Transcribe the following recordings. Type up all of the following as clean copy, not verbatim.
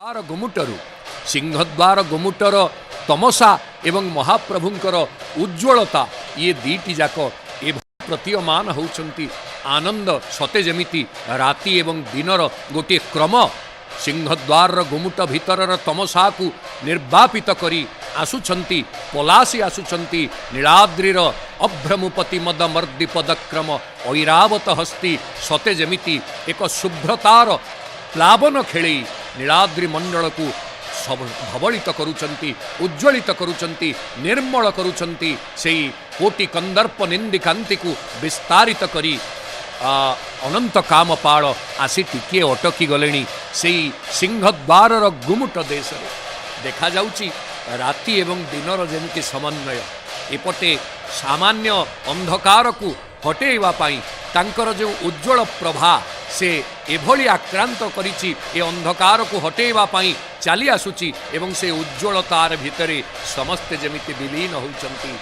द्वार गुमुटरू सिंहद्वार गुमुटर तमसा एवं महाप्रभुंकर उज्ज्वलता ये दीटी जाक ए प्रतीयमान होउछंती आनंद सते जमिति राति एवं दिनर गोटे क्रम सिंहद्वार गुमुट भितरर तमसा को निर्वापित करी आसुछंती पलासी आसुछंती नीलाद्रीर अभ्रमुपति मदमर्दी पदक्रम ऐरावत हस्ती सते जमिति एक शुभ्रतार प्लावन खेली नीलाद्री मंडल को धवलित करुचंती उज्ज्वलित करुचंती निर्मल करुचंती सेई कोटि कंदर्प निंदी कांति को विस्तारित करी अनंत कामपाल आसी टिके अटकी गलेनी सेई सिंहद्वारर गुमुट देश देखा जाउची राति एवं दिनर जेमिति समन्वय एपटे सामान्य अंधकार को हटेइबा पाई तांकर जो उज्ज्वल प्रभा से एभली आक्रांत करिछि ए अंधकार को हटेइबा पाई चली आसुची एवं से उज्ज्वलतार भितरे समस्ते जमिति विलीन होउचंती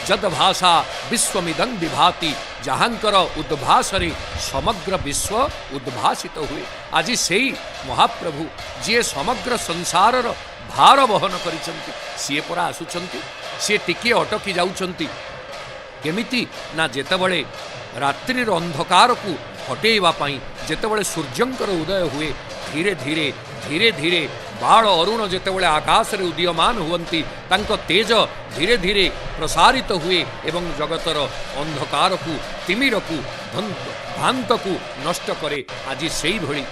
जद भाषा विश्वमिदं विभाति जहांकर उद्भासरे समग्र विश्व उद्भासित हुए आज सेई महाप्रभु जी समग्र संसारर भार बहन करिसंती सी परा आसुचंती सी टिके अटकी जाउचंती केमिति ना जेतेबळे रात्रिर अंधकार को हटेइबा पाई जेतेबळे सूर्यंकर उदय हुए धीरे धीरे धीरे धीरे बाल अरुण जेतेबळे आकाश रे उदीयमान हुवंती तांको तेज धीरे धीरे प्रसारित हुए एवं जगतर अंधकार को तिमिर को भ्रांत को नष्ट करे आज सेई भली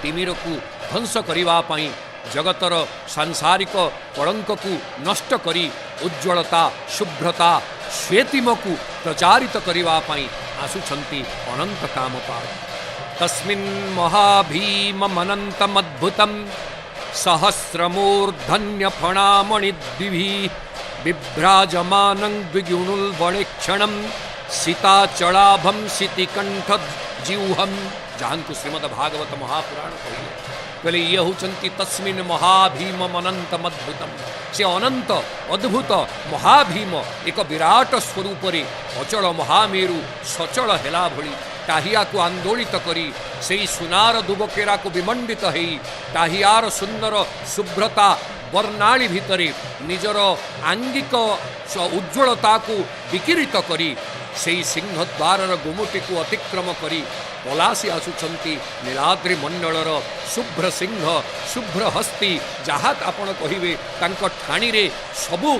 तिमिर को ध्वंस करिबा पाई जगतर सांसारिक कलंक को नष्ट करी उज्ज्वलता शुभ्रता श्वेतिम को प्रचारित करिबा पाई आसुछंती अनंत कामपाल तस्मिन् महाभीममनन्तमद्भुतं सहस्रमूर्धन्य फणामणिद्विभिः बिभ्राजमानं द्विगुणुल्बणेक्षणं सीताचलाभं सीतिकण्ठजिह्वं जहाँ को श्रीमद्भागवत महापुराण कहले ये होचंती तस्मिन् महाभीममनन्तमद्भुतं से अनंत अद्भुत महाभीम एक विराट स्वरूप रे अचल महामेरु सचल हेला भली टाहिया को आंदोलित करी से सुनार दुबकेरा को विमंडित है टाहियार सुंदर शुभ्रता वर्णाली भितरे निजर आंगिक उज्ज्वलता को विकिरित करी से सिंहद्वारर गुमुटी को अतिक्रम करी पलासी आसुचंती नीलाद्री मंडलर शुभ्र सिंह शुभ्र हस्ती जहाँ आपण कहिबे तांको ठाणी रे सबु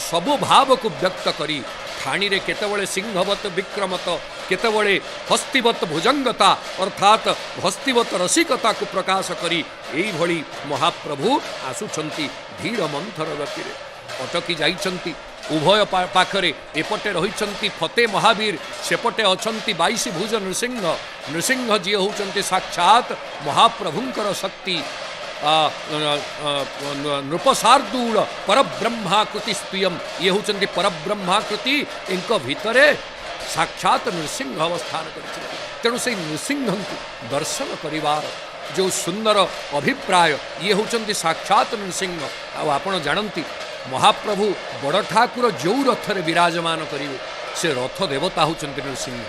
सबु भाव को व्यक्त करी ठाणी रे केतेबळे सिंहवत विक्रमत केतेबळे हस्तिवत भुजंगता अर्थात हस्तिवत रसिकता को प्रकाश करी एई भली महाप्रभु आसुचंती धीर मंथर गति रे अटकी जाइचंती उभय पाखरे एपटे रहिचंती फते महावीर सेपटे अछंती 22 भुज नृसिंह नृसिंह जी होचंती साक्षात महाप्रभुंकर शक्ति नृपशार्दूल परब्रह्माकृति स्पीयम ये होचंती परब्रह्माकृति इनका भितरे साक्षात नृसिंह अवस्थान करछंती तेणु से नृसिंह को दर्शन करिवार जो सुंदर अभिप्राय ये होचंती साक्षात नृसिंह आपण जानती महाप्रभु बड़ ठाकुर जो रथर विराजमान करिवे से रथ देवता होचंती नृसिंह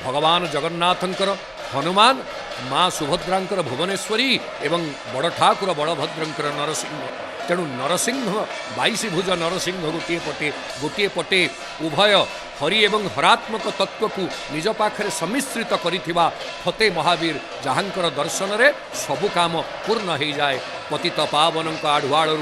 भगवान जगन्नाथंकर हनुमान माँ सुभद्रांकर भुवनेश्वरी एवं बड़ ठाकुर बड़भद्रंकर नरसिंह तेणु नरसिंह 22 भुज नरसिंह गोटे पटे उभय हरि एवं हरात्मक तत्व को निज पाखरे सम्मिश्रित करिथिबा फते महावीर जहांकर दर्शन रे सबु काम पूर्ण हो जाए पतित पावनक आढ़ुआड़ू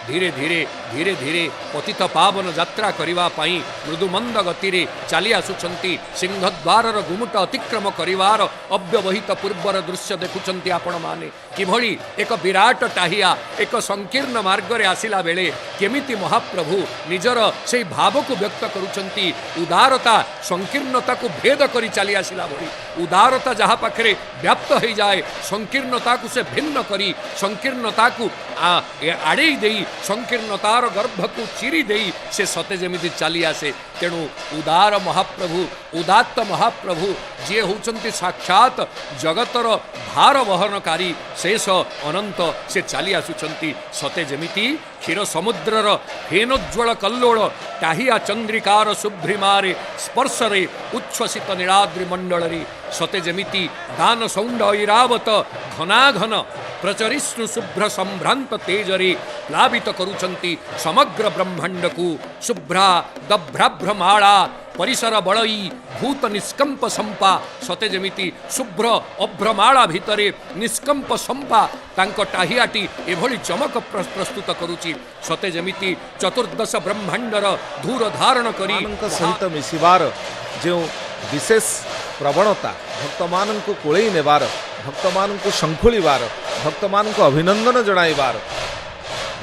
धीरे धीरे धीरे धीरे पतित पावन यात्रा करिवा पाई मृदुमंद गति रे चली आसुचंती सिंहद्वारर गुमुट अतिक्रम करिवार अव्यवहित पूर्वर दृश्य देखुचंती आपण माने किभली एक विराट टाहिया एक संकीर्ण मार्ग रे आसिला बेले केमिति महाप्रभु निजर से भाव को व्यक्त करुचंती उदारता संकीर्णता को भेद करी चली आसिला भली उदारता जहाँ पाखरे व्याप्त हो जाए संकीर्णता को से भिन्न करी संकीर्णता को आड़े दे संकीर्णतार गर्भ को चिरी दे से सते जमिति चली आसे तेणु उदार महाप्रभु उदात्त महाप्रभु जी होचंती साक्षात जगतर भार वहनकारी शेष अनंत से चली आसुचंती सते जेमिति क्षीर समुद्रर फेनोज्वल कल्लोल टाहिया चंद्रिकार शुभ्रिमारे स्पर्शरे उच्छ्वसित नीलाद्रि मंडलरे सते जेमिति दान सौंड ऐरावत घनाघन प्रचरिष्णु शुभ्र संभ्रांत तेजरे प्लावित करुचंती समग्र ब्रह्मांड को शुभ्रा दभ्राभ्रमाला परिसर बड़ई भूत निष्कंप संपा सते जेमिति शुभ्र अभ्रमाला भितरे निष्कंप संपा तांक टाहियाटी एभली चमक प्रस्तुत करुची सते जेमिति चतुर्दश ब्रह्मांडर धूर धारण करी सहित मिसिबार जो विशेष प्रवणता भक्त मान को कोड़े नेबार भक्त मान को शंखुलिबार भक्त मान को अभिनंदन जणाइबार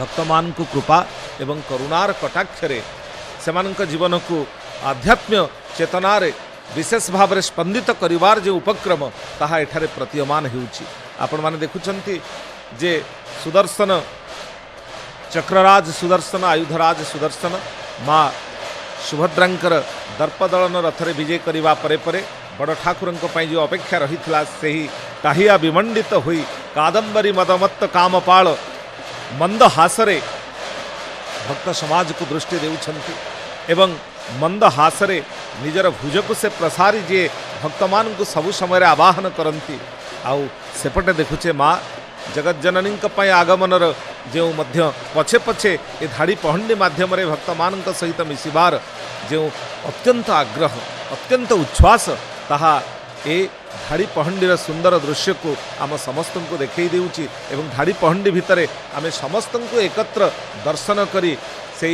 भक्त मान को कृपा एवं करुणार कटाक्षरे सेमानक जीवन को आध्यात्म्य चेतनार विशेष भाव में स्पंदित करिवार जो उपक्रम ताहा एठारे प्रतीयमान होउछि आपण माने देखुछंती जे सुदर्शन चक्रराज सुदर्शन आयुधराज सुदर्शन माँ सुभद्रांकर दर्पदलन रथरे विजय करिवा परे परे बड़ ठाकुरंक पई जो अपेक्षा रहितला सेही टाहिया विमंडित हुई कादंबरी मदमत्त कामपाल मंद हासरे भक्त समाज को दृष्टि देउछंती एवं मंद हासरे निजर भुजक से प्रसारी जे भक्त मान को सबु समय आवाहन करती आउ सेपटे देखुचे माँ जगज्जननी आगमनर जो मध्य पछे पछे ए धाड़ी पहंडी माध्यम भक्त मान सहित मिसिबार जो अत्यंत आग्रह अत्यंत उच्छ्वास ताहा ए धाड़ी पहंडीर सुंदर दृश्य को आम समस्त को देखई देउची एवं धाड़ी पहंडी भितरे आम समस्त को एकत्र दर्शन करी से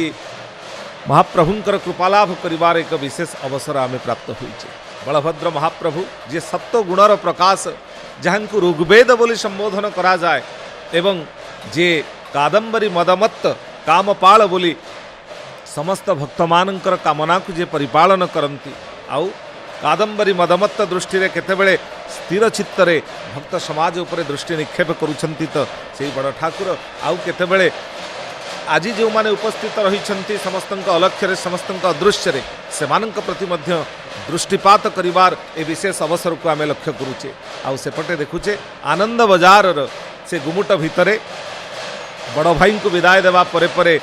महाप्रभुंकर कृपालाभ करिवार एक विशेष अवसर आम प्राप्त होइछे बलभद्र महाप्रभु जे सत्व गुणर प्रकाश जहाँ को ऋग्वेद बोली संबोधन करा जाए एवं जे कादंबरी मदमत्त कामपाल बोली समस्त भक्त मानकर कामना को जे परिपालन करती आउ कादंबरी मदमत्त दृष्टि रे केतेबेले स्थिर चित्तरे भक्त समाज उपरे दृष्टि निक्षेप करुछंती तो से बड़ ठाकुर आउ केतेबेले आज जो माने उपस्थित रही समस्त अलक्ष्य समस्त अदृश्य से प्रति मध्य दृष्टिपात करिवार ए विशेष अवसर को आम लक्ष्य करुचे आउ सेपटे देखुचे आनंद बजार से गुमुट भितरे बड़ भाई को विदाय देवा परे परे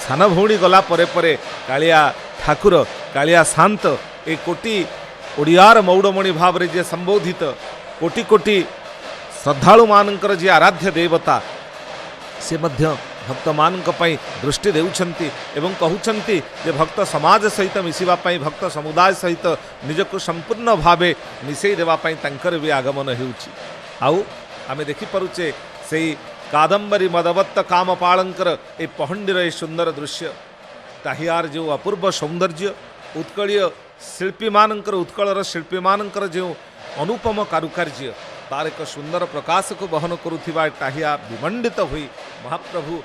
सान भौणी गला परे परे कालिया ठाकुर कालिया शांत ए कोटी ओडियार मौड़मणि भाव जे संबोधित कोटि कोटि श्रद्धालु मानकर जे आराध्य देवता से मध्य भक्त मानक पई दृष्टि देउछंती एवं कहउछंती जे भक्त समाज सहित मिसिबा पई भक्त समुदाय सहित निजको संपूर्ण भावे मिसई देवा पई तांकर भी आगमन हेउछि आउ आमे देखि परुचे सेई कादंबरी मदवत्त कामपालंकर ए पहंडीर ए सुंदर दृश्य ताहियार जो अपूर्व सौंदर्य उत्कलीय शिल्पी मानकर उत्कलर शिल्पी मानकर जो अनुपम कारुकार्य तार एक सुंदर प्रकाश को बहन करुथिबा टाहिया विमंडित हुई महाप्रभु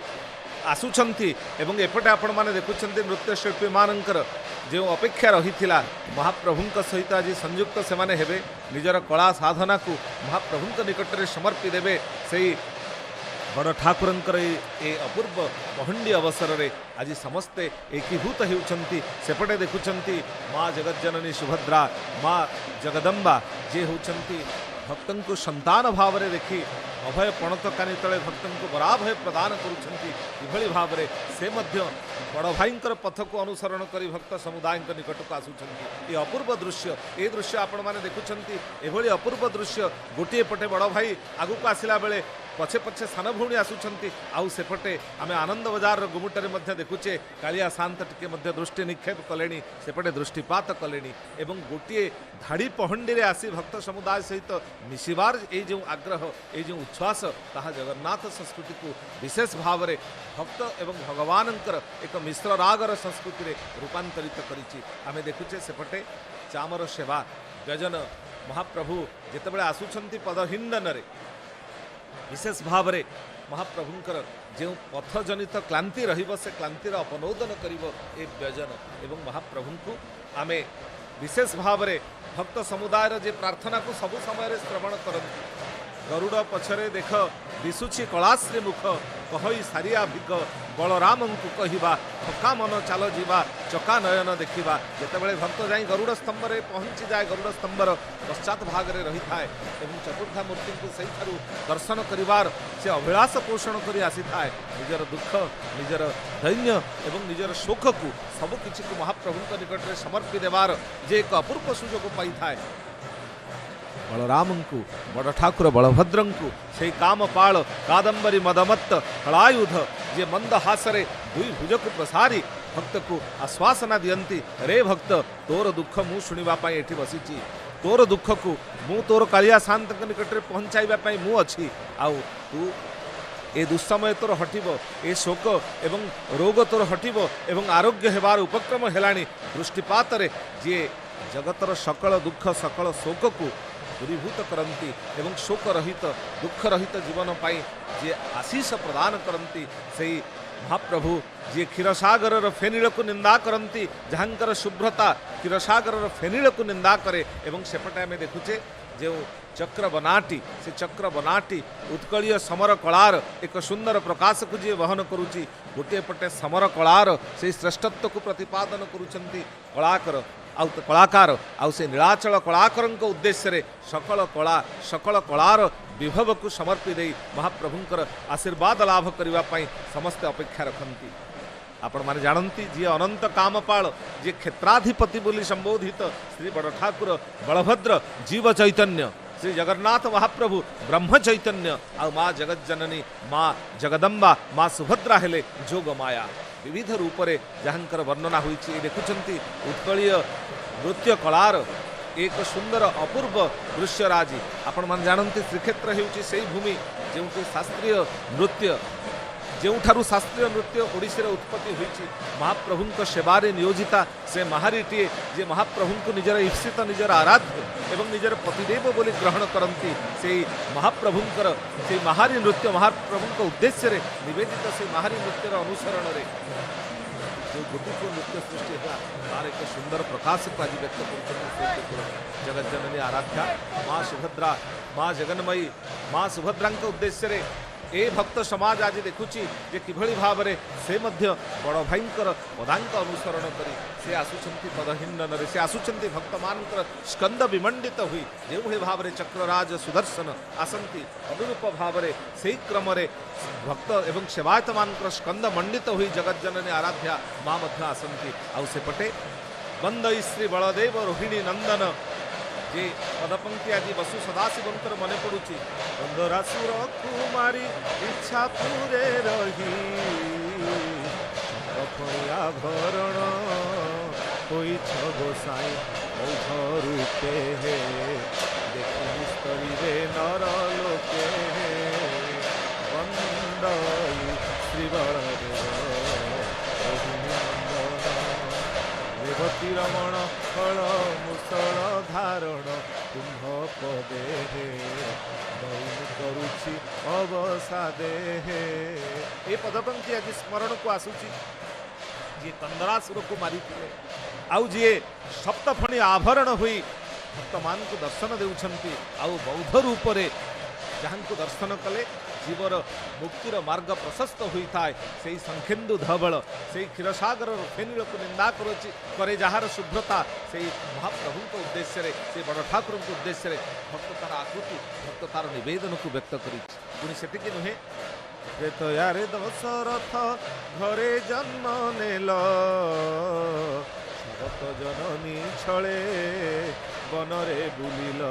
आसुछंती एवं एपटे आपण माने देखुछंती नृत्य शिल्पी मानकर जो अपेक्षा रही महाप्रभुंक सहित आज संयुक्त से माने हेबे निजर कला साधना को महाप्रभुंक निकट में समर्पी देबे सेई बड़ ठाकुरंकर ए अपूर्व पहंडी अवसर रे आज समस्ते एकीभूत होउछंती सेपटे देखुछंती माँ जगज्जननी सुभद्रा माँ जगदम्बा जे होउछंती भक्तन को संतान भाव में देखी अभय पणत कानी तले भक्तन को बराभय प्रदान करुछंती इभली भाव में से मध्य बड़ भाईंकर पथ को अनुसरण करी भक्त समुदाय निकट को आसुछंती ये अपूर्व दृश्य ए दृश्य आपण माने देखुछंती एभली अपूर्व दृश्य गोटे पटे बड़ भाई आगु को आसिला बेले पछे पछे सान भौणी आसुछंती आउ सेपटे आमे आनंद बजार गुमुटरे मध्य देखुचे कालिया शांत टिके मध्य दृष्टि निक्षेप कलेनी सेपटे दृष्टिपात कलेनी एवं गोटे धाड़ी पहंडी रे आसी भक्त समुदाय सहित मिसिबार ए जो आग्रह ए जो उच्छ्वास ताहा जगन्नाथ संस्कृति को विशेष भाव में भक्त एवं भगवानंकर एक मिश्र रागर संस्कृति रे रूपांतरित करिछि आमे देखुचे सेपटे चामर सेवा गजन महाप्रभु जेतेबेले आसुछंती पदहिंडन रे विशेष भाव में महाप्रभुंकर जो पथजनित क्लांति रहिबो से क्लांतिर अपनोदन करिबो ए व्यजन एवं महाप्रभु को आमे विशेष भाव में भक्त समुदाय जे प्रार्थना को सबु समय श्रवण करती गरुड़ पछरे देख दिशुची कलाश्री मुख कहई सारिया भिक बलराम को कहवा थका मन चाल जीवा चका नयन देखा जितेबाला भक्त जाई गरुड़ स्तंभ में पहुँची जाए गरुड़ स्तंभर पश्चात भाग में रही था चतुर्धा मूर्ति को सही दर्शन करिवार से अभिलाष पोषण कर आसी था निजर दुख निजर दैन्य एवं निजर शोक को सबकि को महाप्रभु निकट में समर्पी देवार जे एक अपूर्व सुजोग पाई था बलराम को बड़ ठाकुर बलभद्र को से कामपाल कादंबरी मदमत्त हलायुध जे मंद हासरे दुई भुज को प्रसारी भक्त को आश्वासना दियंती रे भक्त तोर दुख मु शुणा एठी बसीची तोर दुख को मु तोर कालिया शांत निकट में पहुँचाइबा मु अच्छी आउ तू ए दुस्समय तोर हटिब ए शोक एवं रोग तोर हटिब एवं आरोग्य हेबार उपक्रम हेलाणी दृष्टिपात रे जे जगतर सकल दुख सकल शोक को दूरीभूत करती एवं शोक रहित दुख रहित जीवन पाई जे आशीष प्रदान करती से महाप्रभु जी क्षीरसागर फेनिल को निंदा करती जहाँकर शुभ्रता क्षीरसागर फेनिल को निंदा करे एवं सेपटे आम देखुचे जो चक्र बनाटी से चक्र बनाटी उत्कलीय समर कलार एक सुंदर प्रकाश को जी वहन करुच्ची गोटे पटे समर कलार से श्रेष्ठत्व को प्रतिपादन करुछंती कलाकार आउ से नीलाचल कलाकार उद्देश्य रे सकल कलार विभव को समर्पी दे महाप्रभुंकर आशीर्वाद लाभ करने समस्ते अपेक्षा रखती आपण माने जानती जी अनंत कामपाल जी क्षेत्राधिपति बोली संबोधित श्री बड़ ठाकुर बलभद्र जीव चैतन्य श्री जगन्नाथ महाप्रभु ब्रह्म चैतन्य आ माँ जगज्जननी माँ जगदम्बा माँ सुभद्रा हेले जोग माया विविध रूप से जहाँकर वर्णना हुई देखुंत उत्कलीय नृत्य कलार एक सुंदर अपूर्व दृश्यराजी आपण मैंने जानते श्रीक्षेत्र होउची से भूमि जो शास्त्रीय नृत्य जो शास्त्रीय नृत्य ओडिशा उत्पत्ति हुई महाप्रभु सेवारे नियोजिता से महारीटीए जे महाप्रभु को निजर ईप्सित निजर आराध्य एवं निजर पतिदेव बोली ग्रहण करती से महाप्रभुंकर से महारी नृत्य महाप्रभु उद्देश्य रे निवेदित से महारी नृत्यर अनुसरण रे जो गोटीपुर नृत्य सृष्टि है तार एक सुंदर प्रकाश को आज व्यक्त कर जगज्जननी आराध्या माँ सुभद्रा माँ जगन्मयी माँ सुभद्रा उद्देश्य रे ए भक्त समाज आज देखुची जे किभली भाव रे से मध्य बड़ भाईंकर पदांक अनुसरण करी से आसुचंती पदहिंडन रे से आसुचंती भक्त मानकर स्कंद विमंडित हुई जो भाव रे चक्रराज सुदर्शन आसंती अनुरूप भाव रे से क्रम रे भक्त एवं सेवायत मानकर स्कंद मंडित हुई जगज्जननी आराध्या माँ मध्य आसंती आउ सेपटे बंदई श्री बलदेव रोहिणी नंदन जे पदपंक्ति आज बसु सदाशिवंकर मन पड़ुची बंदरासुर कुमारी इच्छा पूरे रही भरण होई गोसाई औघ रूपे हे देखी स्तरी नर लोके बंदई श्री बलदेव रेवती रमण फल मुसल धारण कुंभ पदे दौन करुछि अवसादे ये पदपंक्ति आज स्मरण को आसुची जी कंदरासुर को मारी आउ जी सप्तफणी आवरण हुई भक्त मान को दर्शन देउछंती आउ बौद्ध रूप रे जहाँ को दर्शन कले जीवर मुक्तिर मार्ग प्रशस्त होता है से संखेन्दु धवल से क्षीरसागर फेनिल को निंदा करे जार शुभ्रता से महाप्रभु को उद्देश्य रे से बड़ ठाकुर को उद्देश्य रे भक्त तार आकृति भक्त तार निवेदन को व्यक्त करी नुहे रे दशरथ घरे जन्म नेल शरत जननी छले बनरे बुलिल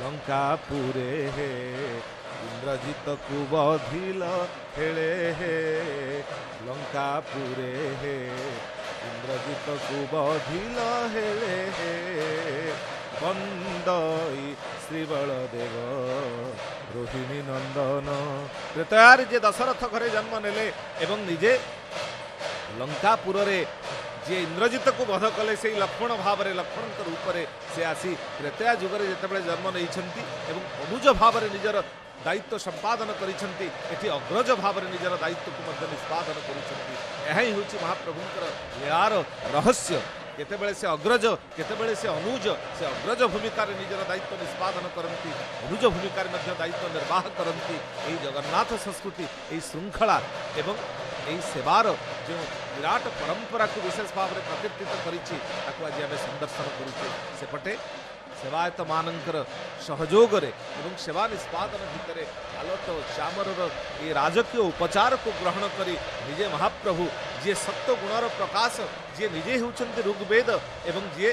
लंकापुरे हे इंद्रजित को बधिल हेले हे लंकापुरे हे इंद्रजित को बधिल हेले हे बंदई श्री बलदेव रोहिणी नंदन त्रेतयार जे दशरथ घरे जन्म नेले एवं निजे लंकापुर रे जे इंद्रजित को बध कले से लक्ष्मण भाव में लक्ष्मण रूप से आसी त्रेतया जुगरे जिते जन्म नहीं अनुज भाव में निजर दायित्व संपादन करिसेंती एठी अग्रज भाव में निजर दायित्व को निष्पादन करिसेंती यही हूँ महाप्रभुंकर लीलार रहस्य केतेबेले से अग्रज केतेबेले से अनुज से अग्रज भूमिका निजर दायित्व निष्पादन करती अनुज भूमिका दायित्व निर्वाह करती यही जगन्नाथ संस्कृति यही श्रृंखला एवं यही सेवार जो विराट परंपरा को विशेष भाव में प्रकीर्तित करिछि ताकू आज आम संदर्शन करुचे सेपटे सेवायत मानकर सहयोग एवं सेवा निष्पादन भितर आलोट चामर ये राजकीय उपचार को ग्रहण करी निजे महाप्रभु जी सत्य गुणर प्रकाश जी निजे होउछन्ति ऋग्वेद एवं जी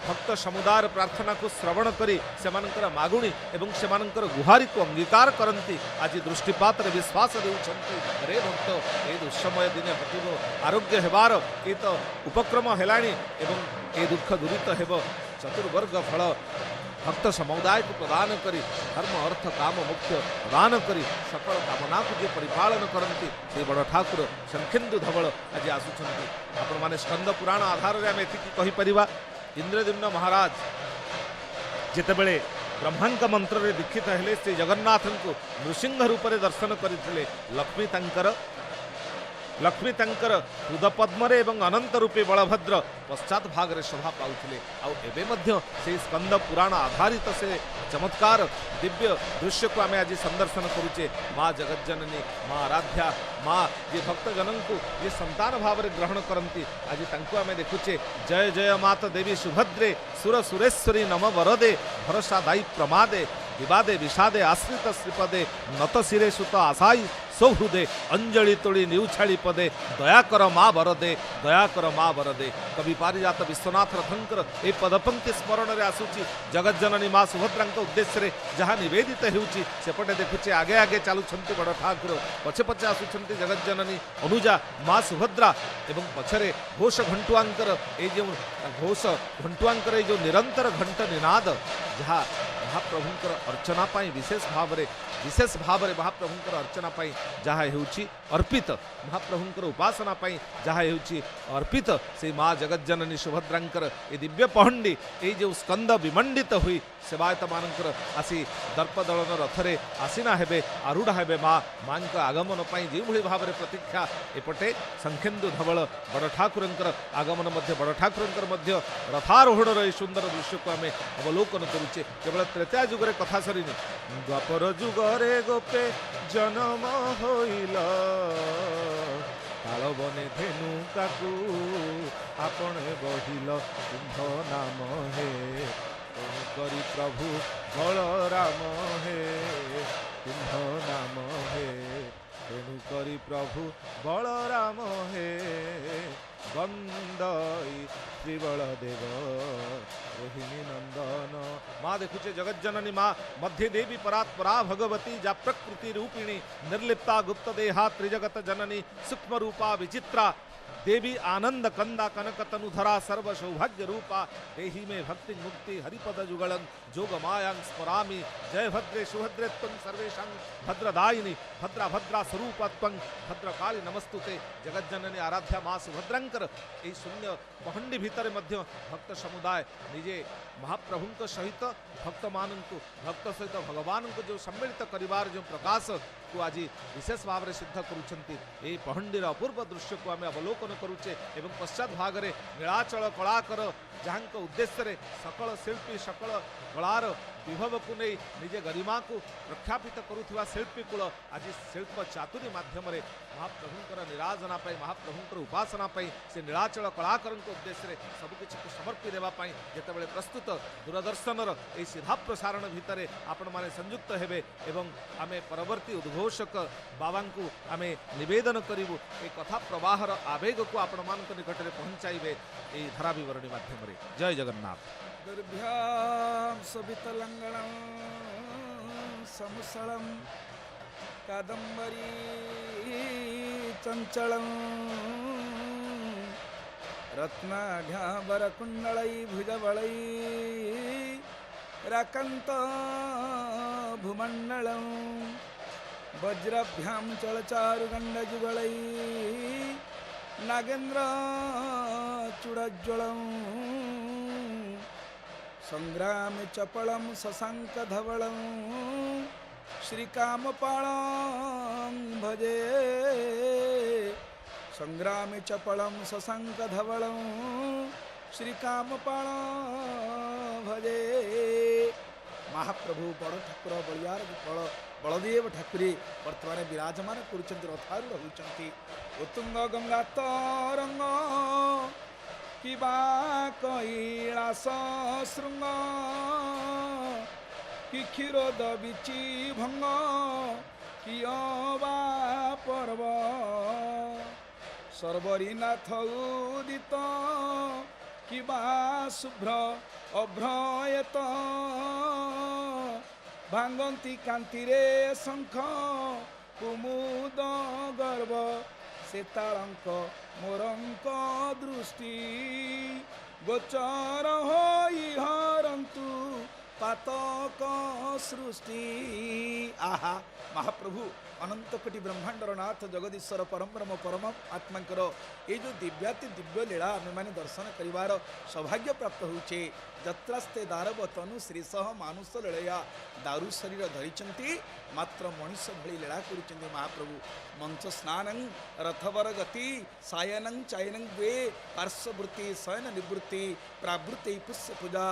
भक्त समुदाय प्रार्थना को श्रवण करी सेमानकर मागुणी एवं सेमानकर गुहारी को अंगीकार करती आज दृष्टिपात विश्वास देउछन्ति रे भक्त ए दुस्समय दिने हटिबो आरोग्य हेबार ये तो उपक्रम हेलाणी एवं ए दुख दूरित हेब चतुर्वर्ग फल भक्त समुदाय को प्रदान करी धर्म अर्थ काम मुख्य प्रदान करी सकल कामना को जे परिपालन करती से बड़ ठाकुर संखेन्दु धवल आज आसुछन्ति आपण माने स्कंद पुराण आधार रे आम एतिकी कहि परिबा इंद्रद्युम्न महाराज जेतेबेले ब्रह्मांक मंत्र रे दीक्षित हेले श्री जगन्नाथ को नृसिंह रूप में दर्शन करथिले लक्ष्मी तंकर हृदपद्मरे एवं अनंत रूपे बलभद्र पश्चात भाग रे शोभा पाउथिले आबे मध्य से स्कंद पुराण आधारित से चमत्कार दिव्य दृश्य को आम आज संदर्शन करुचे माँ जगज्जननी माँ आराध्या माँ जे भक्तजन को ये संतान भाव में ग्रहण करती आज तांको आम देखुचे जय जय मात देवी सुभद्रे सुर सुरेश्वरी नम वरदे भरोसा दायी प्रमादे विवादे विषादे आश्रित श्रीपदे नत शिरे सुत आशाई सौहृदे अंजलि तोड़ी निउछाड़ी पदे दयाकर माँ वरदे दयाकर माँ वरदे कवि पारिजात विश्वनाथ रथंकर ए पदपंक्ति स्मरण रे आसुची जगज्जननी माँ सुभद्रा उद्देश्य रे जहाँ निवेदित हेउची सेपटे देखुचे आगे आगे चलुछन्ति बड़ ठाकुर पछे पछे आसुछन्ति जगज्जननी अनुजा माँ सुभद्रा एवं पछरे घोष घंटुआंकर ए जो घोष घंटुआंकर जो निरंतर घंट निनाद जहाँ महाप्रभुंकर अर्चना पाई विशेष भाव में महाप्रभुंकर अर्चना पाई जहाँ हेउची अर्पित महाप्रभुंकर उपासना पाई जहाँ हेउची अर्पित से माँ जगज्जननी सुभद्रांकर ये दिव्य पहंडी ये जो स्कंद विमंडित हुई सेवायत मानकर आसी दर्पदलन रथरे आसीना हेबे आरूढ़ हेबे माँ के आगमन पाई जो भली भाव में प्रतीक्षा एपटे संखेन्दु धवल बड़ ठाकुरंकर आगमन मध्य बड़ ठाकुरंकर मध्य रथारोहणर ये सुंदर दृश्य को आम अवलोकन करुचे केवल त्रेता युगरे कथा सरीनी द्वापर जुगरे गोपे जन्म होइल कालबने धेनु काकू आपणे बहिल कुंभ नाम हे करी प्रभु बलराम हे कुंभ नाम हे तेणु करी प्रभु बलराम हे बंदई श्री बलदेव रोहिणी नंदन माँ देखुचे जगज्जननी माँ मध्य देवी परात्परा भगवती जा प्रकृति रूपिणी निर्लिप्ता गुप्त देहा त्रिजगत जननी सूक्ष्म रूपा विचित्रा देवी आनंद कंदा कनक तनुधरा सर्व सौभाग्य रूपा देहि में भक्ति मुक्ति हरिपद जुगलं जोग मायांग स्मरामि जय भद्रे सुभद्रे त्वं सर्वेषां भद्रदायिनी भद्रा भद्रा स्वरूप त्वं भद्रकाली नमस्तुते जगज्जननी आराध्या माँ सुभद्रांकर यही शून्य पहंडी भितर मध्य भक्त समुदाय निजे महाप्रभु सहित भक्त मानू भक्त सहित भगवान को जो सम्मिलित करिवार जो प्रकाश को आज विशेष भाव में सिद्ध करुछंती यही पहंडीर अपूर्व दृश्य को आम अवलोकन करुचे एवं पश्चात भाग में नीलाचल कलाकर जहाँ उद्देश्य रे सकल शिल्पी सकल कलार विभव को नहीं निजे गरिमा को प्रख्यापित करुवा शिल्पी कूल आज शिल्प चातुरी माध्यम महाप्रभुंकर निराजना महाप्रभुंकर उपासना से नीलाचल कलाकर उद्देश्य रे सबकि समर्पी देवाई जितेबाला प्रस्तुत दूरदर्शनर यही सीधा प्रसारण भितर आपण मैंने संयुक्त हेबे एवं आमे परवर्ती उद्घोषक बाबा को आमे निवेदन करूँ ये कथा प्रवाहर आवेग को आपण मान निकट में पहुँचाइबे यही धारा विवरणी माध्यम जय जगन्नाथ दुर्भ्यां सुवितलंगणं समुसलं कादम्बरी चंचलं रत्नाढ्याबरकुण्डलै भुजबलै राकन्त भूमण्डलं वज्रभ्यां चलचारुगण्डजुगलै नागेन्द्र चूड़ज्वलं संग्राम चपलम शशांक धवलम श्रीकामपाणं भजे संग्रामे चपलम शशांक धवलम श्रीकामपाण भजे। महाप्रभु बड़ ठाकुर बलियार बलदेव ठाकुरे वर्तमान विराजमान करुचंती रथारूढ़ होउचंती। उत्तुंग गंगा तरंग किबा कैलास शृंग कि क्षीरोद बिचि भंग कियबा पर्व सर्वरीनाथ उदित किबा शुभ्र अभ्रयत भांगंती कांतिरे शंख कुमुद गर्भ सेतारंक मोरंक दृष्टि गोचर होई हरंतु पातक सृष्टि। आहा महाप्रभु अनंत कोटि ब्रह्मांडर नाथ जगदीश्वर परम ब्रह्म परम आत्मांकर ये जो दिव्याति दिव्य लीला आम मैंने दर्शन करिवार सौभाग्य प्राप्त होचे। जत्रास्ते दारव तनु श्रीसह मानुष लीलया दारु शरीर धरिचंती मात्र मनीष भली लीला करुचंती महाप्रभु। मंच स्नान रथवर गति सायनं चायनं द्वे पार्श्ववृत्ति शयन निवृत्ति प्रावृत्ति पुष्य पूजा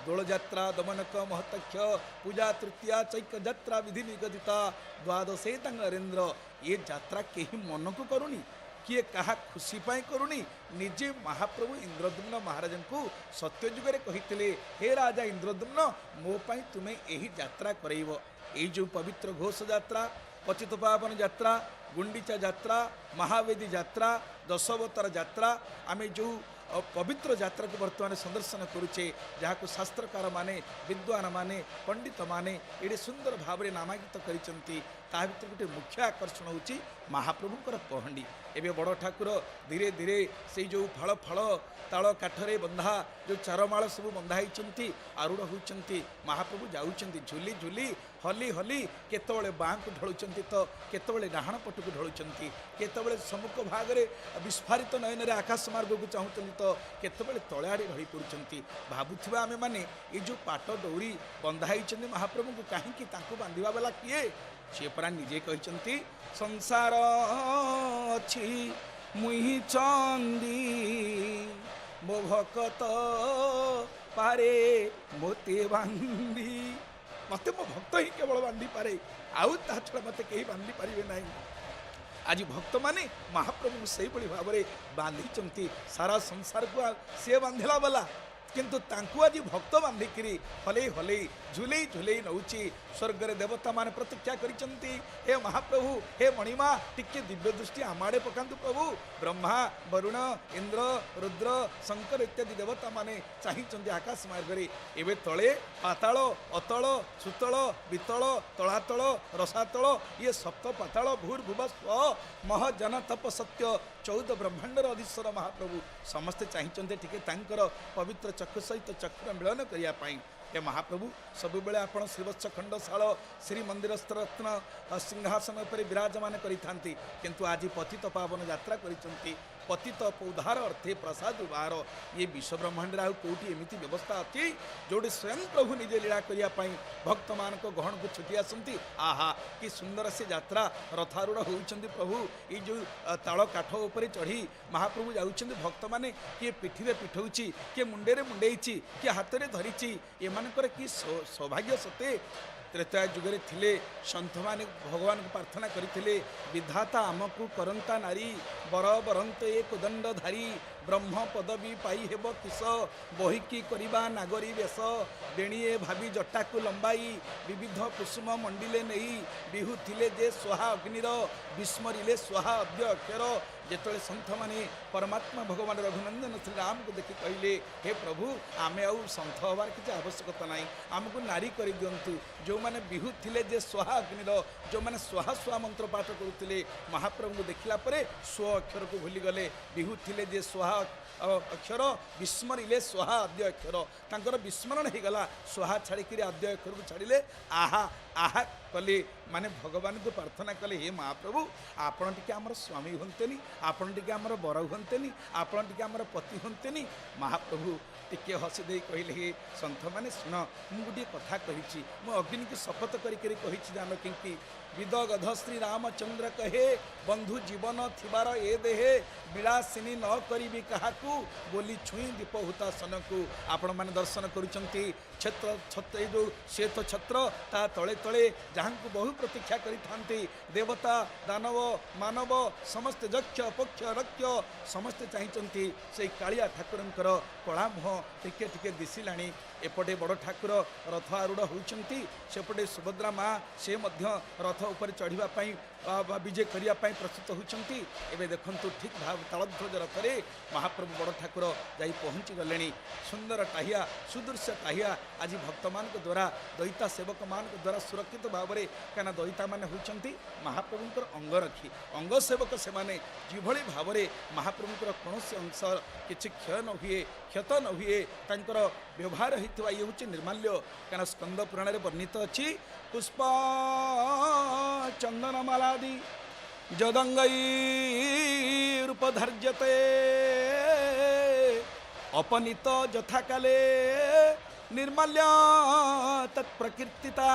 दोल यात्रा दमनक महतक्ष पूजा तृतीया चैक यात्रा विधि निगदिता द्वादशे नरेंद्र। ये यात्रा कहीं मन को करुनी किए कहा खुशी पाई करुनी। निजे महाप्रभु इंद्रद्युम्न महाराज को सत्य जुगे कही हे राजा इंद्रद्युम्न मो पाई तुम्हें यही यात्रा करइब। ये जो पवित्र घोष यात्रा पतित पावन यात्रा गुंडीचा यात्रा महावेदी यात्रा दशावतार यात्रा आमे जो पवित्र यात्रा को वर्तमान संदर्शन करुचे जहाँ शास्त्रकार माने विद्वान माने पंडित माने ये सुंदर भाव में नामांकित करिसंती। ता भीतर गोटे मुख्य आकर्षण होची महाप्रभुंकर पहंडी। एबे बड़ ठाकुर धीरे धीरे से जो फल फल ताल काठरे बंधा जो चारमाल सब बंधा होती आरूढ़ होती महाप्रभु जाऊँच झुली झुली हली हली केतबले बाँ को ढलुंट तो केतबले डाहाण पट को ढलुंट केतबले सम्मुख भागरे विस्फारित नयन आकाश मार्ग को चाहूँ तो केतबले तले आड़े रही पड़ुंट। भावुवा आमे माने ये जो पाट दौरी बंधा होती महाप्रभु को कहीं बांधा वाला किए सी परा निजे कहते संसार अच्छी मुहि चंदी मो भक्त पारे मोते बांधी मत मो भक्त ही केवल बांधी पारे आउ ता छड़ा मत कहीं बांधी पारे ना। आज भक्त माने महाप्रभु से भाव में बांधी सारा संसार को सी बांधला वाला किंतु तांकु आज भक्त बांधिकी हले हले झुले झुले नौची स्वर्ग देवता मान प्रतीक्षा करिसंती। हे महाप्रभु हे मणिमा टिके दिव्य दृष्टि आमाड़े पकांतु प्रभु। ब्रह्मा वरुण इंद्र रुद्र शंकर इत्यादि देवता माने चाहिंचंती आकाश मार्ग एवं तले पाताल अतल सुतल वितल तलातल रसातल ये सप्त पाताल भूर्भुव स्व मह जन तप सत्य 14 ब्रह्मांडर अधीश्वर महाप्रभु समस्ते चाहिंचंती टिके तांकर पवित्र चक्र सहित चक्र मिलन करने। हे महाप्रभु सबुबले आपण श्रीवत्स खंडशाल श्री मंदिरस्थ रत्न सिंहासन पर विराजमान करिथांती किंतु आज पतित पावन यात्रा करिसंती। पतित पौधार अर्थे प्रसाद बार ये विश्व ब्रह्मांड आउ कौटी एमती व्यवस्था अच्छी जोड़े स्वयं प्रभु निजे लीला करने भक्त मान गहन को छुटी आसती। आहा कि सुंदर से यात्रा रथारूढ़ होती प्रभु ये जो ताल काठ उपर चढ़ी महाप्रभु जाऊँच भक्त मैंने किए पिठिरे पिठौची किए मुंडे मुंडेची किए हाथ में धरी एमानकर कि सौभाग्य सते। त्रेता जुगे थिले सन्थ माने भगवान को प्रार्थना करथिले विधाता आमकु करंता नारी बर बरंत एक दंडधारी ब्रह्म पदवी पाई हेब किस बहिकी करिबा नागरी वेश बेणीए भावी जटाकु लंबाई विविध कुसुम मंडिले नहीं बिहु थिले जे स्वाहा अग्निर विस्मरिले स्वाहा अद्य अक्षर। जेतले सन्थ माने परमात्मा भगवान रघुनंदन श्री राम को देखि कहले हे प्रभु आमे आउ सन्थ हबार किसी आवश्यकता नहीं आमको नारी कर दिंतु जो मैंने बिहु थिले जे स्वाहा अग्निर जो मैंने स्वाहा स्वा मंत्र पाठ करुले महाप्रभु को देखला परे स्व अक्षर को भूली गले बिहु थिले जे स्वाहा अक्षर विस्मरिले स्वाहा आद्य अक्षर तांकर विस्मरण हो गला स्वाहा छाड़िकी आद्य अक्षर को छाड़िले आहा आहा कले माने भगवान को प्रार्थना कले हे महाप्रभु आपण टिके आमर स्वामी हंतेनी आपण टिके आमर बर हंतेनी आपण टिके आमर पति हंतेनी। महाप्रभु टिके हसी दे कहले हे सन्थ माने शुण मु गोटे कथा कही मु अग्नि की शपथ करी जानकी की विदगध श्री रामचंद्र कहे बंधु जीवन थिबार ए देहे विलासिनी न करी काहाकू बोली छुई दीप हुतासन को आपण मैंने दर्शन करुँच छत्र छत्र जो श्वेत छत्र ता तले तले जहाँ को बहु प्रतीक्षा करी देवता दानव मानव समस्त यक्ष पक्ष रक्ष समस्ते चाहते से कालिया ठाकुरंकर कला मुह टिके टिके दिशिलाणी एपटे बड़ ठाकुर रथ आरूढ़ होती सेपटे सुभद्रा माँ से मध्य रथ उपर चढ़ापी विजय करने प्रस्तुत होती एवं देखु ठीक भाव तालध्वज रथरे महाप्रभु बड़ ठाकुर जा पहुँची गले सुंदर टाहिया सुदृश्य टाहिया आज भक्त मान द्वारा दयिता सेवक मान द्वारा सुरक्षित भाव में कहीं दयिता मैंने होती महाप्रभुंर अंगरक्षी अंग सेवक से माने जिभली भाव में महाप्रभुंर कौन अंश किसी क्षय न हुए क्षत न हुए तांकर व्यवहार होता ये हूँ निर्माल्य कहीं स्कंद पुराण में वर्णित अच्छी पुष्प चंदनमालादि जदंगई रूपधार्यते अपनीत यथा काले निर्माल्य तत्प्रकीर्तिता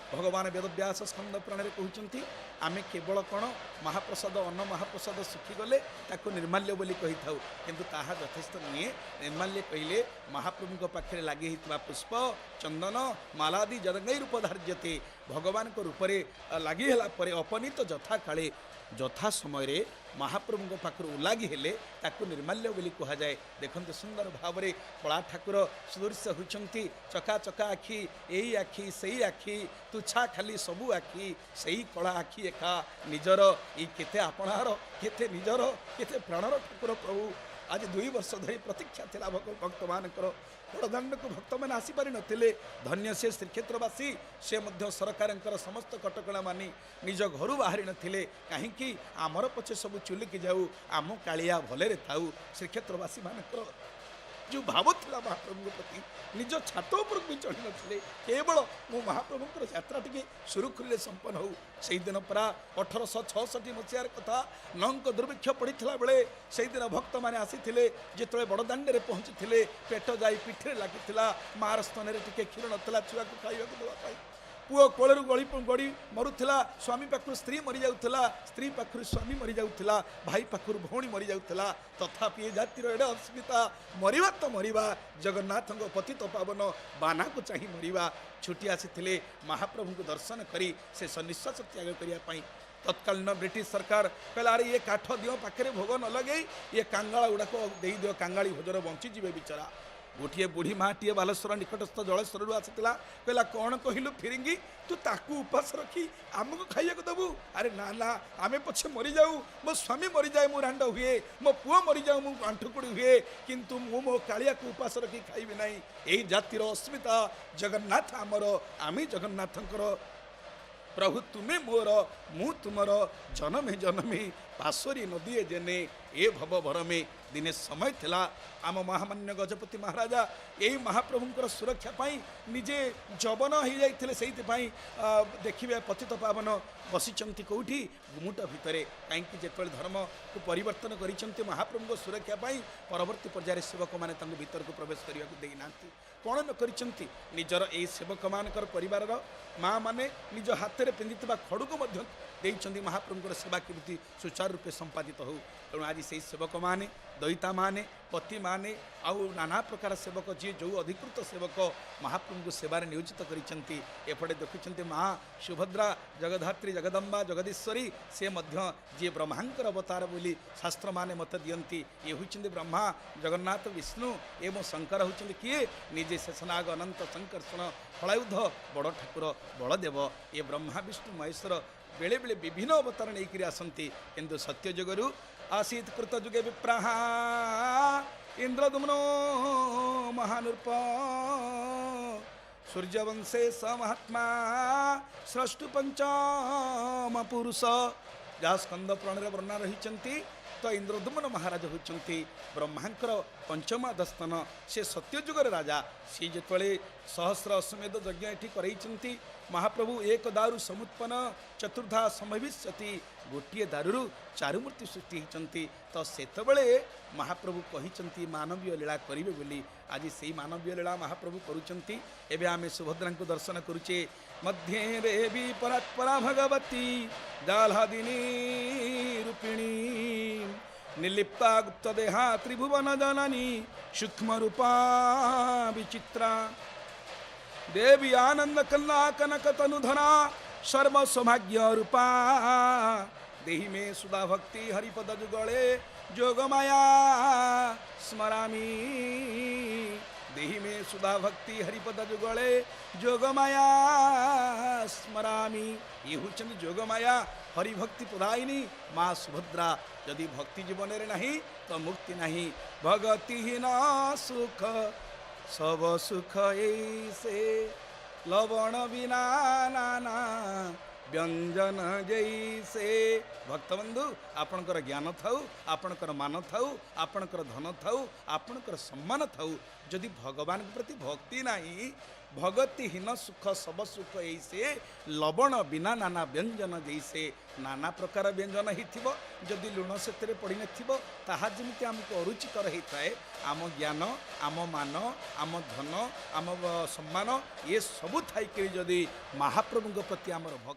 भगवान वेदव्यास स्कंद पुराण में कहते आमे केवल कौन महाप्रसाद अन्न महाप्रसाद सुखीगले ताको निर्माल्य बोली कही था किंतु ताहा यथेष्ट नुहे निर्माल्य कहले महाप्रभु पाखे लगे पुष्प चंदन मालादि जदंगई रूप धार्यते भगवान को रूप लगी अपनीत यथा काले यथा समय महाप्रभु पाखर उलागी हेले ताकू निर्माल्य बोली कह जाए देखते सुंदर भाव में कला ठाकुर सुदृश्य होती चका चका आखि यही आखि सही आखि तुछा खाली सबू आखि सही कला आखि एका निजर ये केते आपणार केते निजर केते प्राणर ठाकुर प्रभु आज 2 वर्ष धरी प्रतीक्षा थिला भक्त मानकर बड़दाण्ड को भक्त मैंने आसीपारि नथिले धन्य से श्रीक्षेत्रवासी से मध्य सरकार समस्त कटकणा मानी निज घर बाहरी नथिले कहीं आमर पछे सब चुलिकी जाऊ आम कालिया भले थाऊ श्रीक्षेत्रवासी मानकर जो भाव था महाप्रभु प्रति निज छात उपर भी चढ़ी नथिले केवल मो महाप्रभुंर यात्रा टी सुरुखुरी संपन्न हो से दिन परा 1866 मसीहार कथा नंक दुर्भिक्ष पड़ा बेले से दिन भक्त मैंने आसी जिते बड़दाण्डे पहुँची पेट जाई पिठे लगी मार स्तन में टे क्षीर नाला छुआ को खावा देवाई पुओ कोलू गली गड़ी मरुला स्वामी पाखु स्त्री मरी जाऊला स्त्री पाखु स्वामी मरी जाऊला भाई पाखु भौणी मरी जाऊला तथापि ये जातिर एडे अस्मिता मरिबा तो मरिबा जगन्नाथ पतित पावन बाना को चाह मरिबा छुट्टी आसी महाप्रभु को दर्शन करी से निश्वास त्याग करने तत्कालीन ब्रिटिश सरकार कहला अरे ये काठ दियो पाखे भोग न लगे ये कांगाला गुड़ाक दे दियो कांगाली भोजन बंचीजे बिचारा गोटे बुढ़ी माँटे बालेश्वर निकटस्थ जलेश्वर आसाला कहला कौन कहलु फिरिंगी तू ताकू उपास रखी आमको खाइबा देबू अरे ना ना आमे पछे मरी जाऊ मो स्वामी मरी जाए मु रांड हुए मो पुओ मरी जाऊ मु आंठुकुड़ी हुए किंतु मु मो कालिया को उपास रखी खाइबी नहीं यही जातिर अस्मिता जगन्नाथ आमर आमे जगन्नाथंकर प्रभु तुम्हें मोर मु तुमर जनमे जनमे पाशरी नदी जेने ए भव भरमे दिने समय थिला आम महामान्य गजपति महाराजा यही महाप्रभुंर सुरक्षा पाई निजे जवन हो जाते से देखिए पतित पावन बसीचंती कौटी गुमुट भितर कहीं जिते धर्म को परिवर्तन कर महाप्रभु सुरक्षा पाई परवर्ती पर्यायर सेवक मैंने भीतर को प्रवेश करने को देना कौन न कर निजर यही सेवक मानकर परिवार माँ मैंने निज हाथ में पिंधि खड़ू को देइछन्ति महाप्रभुंर सेवा केमती सुचारू रूपे संपादित हो तेणु आज से सेवक माने दयिता माने पति माने आउ नाना प्रकार सेवक जी जो अधिकृत सेवक महाप्रभु को सेवार नियोजित करिसेंति एपटे देखुछन्ति माँ सुभद्रा जगधात्री जगदम्बा जगदीश्वरी से मध्य जी ब्रह्मांकर अवतार बोली शास्त्र माने मत दियंती ये होइछन्ति ब्रह्मा जगन्नाथ विष्णु एवं शंकर होइछन्ति किए निजे शेषनाग अनंत संकर्षण फलायुध बड़ ठाकुर बलदेव ये ब्रह्मा विष्णु महेश्वर बेले बेले विभिन्न अवतार नहीं आसती किंतु सत्य जुगरु आसीत कृत जुगे विप्राहा इंद्रदुम्नो महानूप सूर्यवंशे स महात्मा स्रष्टु पंचम पुरुष जहाँ स्कंद पुराण वर्णना रही तो इंद्रदुम्न महाराज होती ब्रह्मांकर पंचमाद स्थान से सत्यजुगर राजा सी जिते सहस्र अश्वमेध यज्ञ ये करते महाप्रभु एक दारु समुत्पन्न चतुर्धा संभविष्यति गोटे दारु चारुमूर्ति सृष्टि होती तो सेतबले महाप्रभु कहते मानवीय लीला करेंगे बोली आज से मानवीय लीला महाप्रभु करुँच एवं आम सुभद्रा को दर्शन करुचे मध्ये देवी परात्परा भगवती दाल्हादिनी रूपिणी निर्लिप्ता गुप्त देहा त्रिभुवन जननी सूक्ष्म रूपा विचित्रा देवी आनंद कल्ला कनक तनुधरा सर्व सौभाग्य रूपा देहि में सुधा भक्ति हरिपद जुगले जोगमाया स्मरामी देहि में सुधा भक्ति हरिपद जुगले जोगमाया स्मरामी ये होचन जोगमाया हरिभक्ति प्रदायिनी माँ सुभद्रा यदि भक्ति जीवन में नहीं तो मुक्ति नहीं भगति ही न सुख सब सुख ऐसे लवण बिना नाना व्यंजन जैसे भक्तबंधु आपणकर ज्ञान थाऊ आपणकर मान थाऊ आपणकर धन थाऊ आपणकर सम्मान थाऊ जदि भगवान के प्रति भक्ति नहीं भगतिहीन सुख सब सुख ऐसे लवण बिना नाना व्यंजन जैसे नाना प्रकार व्यंजन ही जदि लुण से पड़ी नहा जमी आमको अरुचिकर होता है आम ज्ञान आम मान आम धन आम सम्मान ये सबू थी जदि महाप्रभु प्रति आमर भक्ति